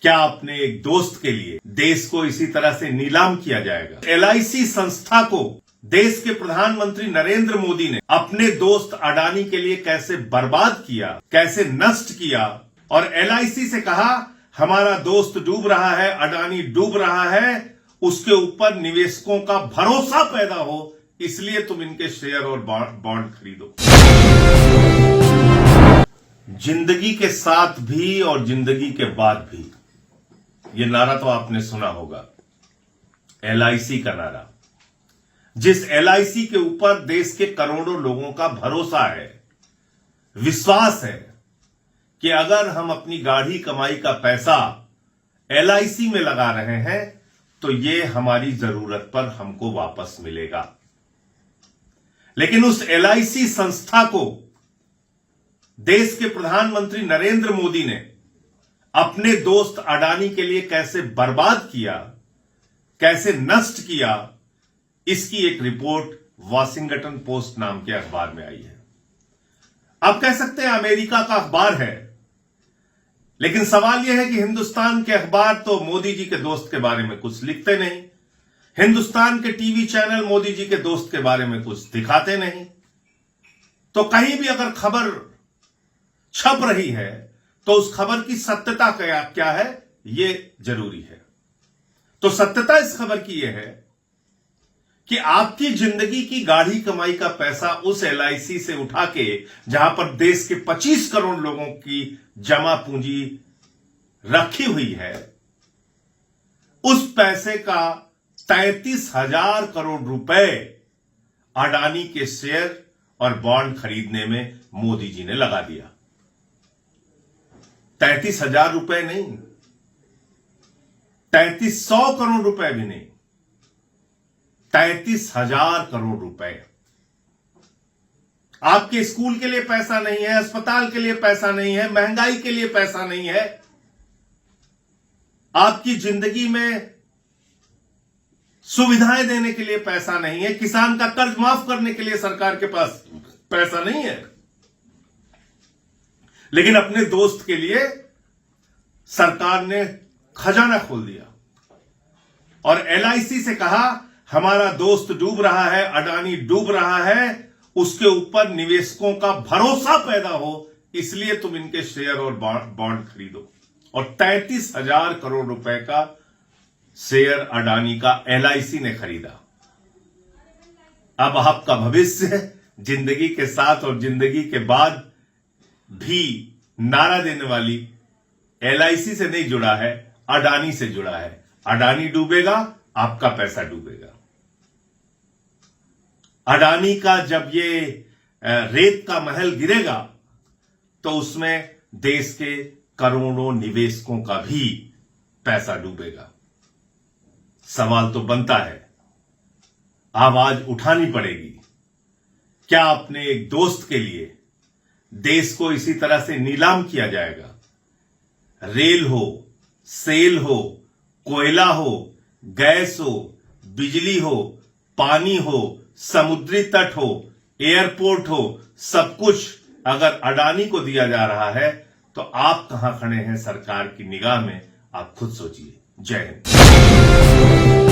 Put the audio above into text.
क्या अपने एक दोस्त के लिए देश को इसी तरह से नीलाम किया जाएगा? LIC संस्था को देश के प्रधानमंत्री नरेंद्र मोदी ने अपने दोस्त अडानी के लिए कैसे बर्बाद किया, कैसे नष्ट किया और LIC से कहा हमारा दोस्त डूब रहा है, अडानी डूब रहा है, उसके ऊपर निवेशकों का भरोसा पैदा हो, इसलिए तुम इनके शेयर और बॉन्ड खरीदो। जिंदगी के साथ भी और जिंदगी के बाद भी, ये नारा तो आपने सुना होगा, LIC का नारा, जिस LIC के ऊपर देश के करोड़ों लोगों का भरोसा है, विश्वास है कि अगर हम अपनी गाढ़ी कमाई का पैसा LIC में लगा रहे हैं तो ये हमारी जरूरत पर हमको वापस मिलेगा। लेकिन उस LIC संस्था को देश के प्रधानमंत्री नरेंद्र मोदी ने अपने दोस्त अडानी के लिए कैसे बर्बाद किया, कैसे नष्ट किया, इसकी एक रिपोर्ट वॉशिंगटन पोस्ट नाम के अखबार में आई है। आप कह सकते हैं अमेरिका का अखबार है, लेकिन सवाल यह है कि हिंदुस्तान के अखबार तो मोदी जी के दोस्त के बारे में कुछ लिखते नहीं, हिंदुस्तान के टीवी चैनल मोदी जी के दोस्त के बारे में कुछ दिखाते नहीं। तो कहीं भी अगर खबर छप रही है तो उस खबर की सत्यता क्या है, यह जरूरी है। तो सत्यता इस खबर की यह है कि आपकी जिंदगी की गाढ़ी कमाई का पैसा उस LIC से उठा के, जहां पर देश के 25 करोड़ लोगों की जमा पूंजी रखी हुई है, उस पैसे का 33,000 करोड़ रुपए अडानी के शेयर और बॉन्ड खरीदने में मोदी जी ने लगा दिया। 33,000 रुपए नहीं, 3300 करोड़ रुपए भी नहीं, 33,000 करोड़ रुपए। आपके स्कूल के लिए पैसा नहीं है, अस्पताल के लिए पैसा नहीं है, महंगाई के लिए पैसा नहीं है, आपकी जिंदगी में सुविधाएं देने के लिए पैसा नहीं है, किसान का कर्ज माफ करने के लिए सरकार के पास पैसा नहीं है, लेकिन अपने दोस्त के लिए सरकार ने खजाना खोल दिया और LIC से कहा हमारा दोस्त डूब रहा है, अडानी डूब रहा है, उसके ऊपर निवेशकों का भरोसा पैदा हो, इसलिए तुम इनके शेयर और बॉन्ड खरीदो। और 33,000 करोड़ रुपए का शेयर अडानी का LIC ने खरीदा। अब आपका भविष्य जिंदगी के साथ और जिंदगी के बाद भी नारा देने वाली LIC से नहीं जुड़ा है, अडानी से जुड़ा है। अडानी डूबेगा, आपका पैसा डूबेगा। अडानी का जब ये रेत का महल गिरेगा तो उसमें देश के करोड़ों निवेशकों का भी पैसा डूबेगा। सवाल तो बनता है, आवाज उठानी पड़ेगी, क्या अपने एक दोस्त के लिए देश को इसी तरह से नीलाम किया जाएगा? रेल हो, सेल हो, कोयला हो, गैस हो, बिजली हो, पानी हो, समुद्री तट हो, एयरपोर्ट हो, सब कुछ अगर अडानी को दिया जा रहा है तो आप कहां खड़े हैं सरकार की निगाह में? आप खुद सोचिए। जय हिंद।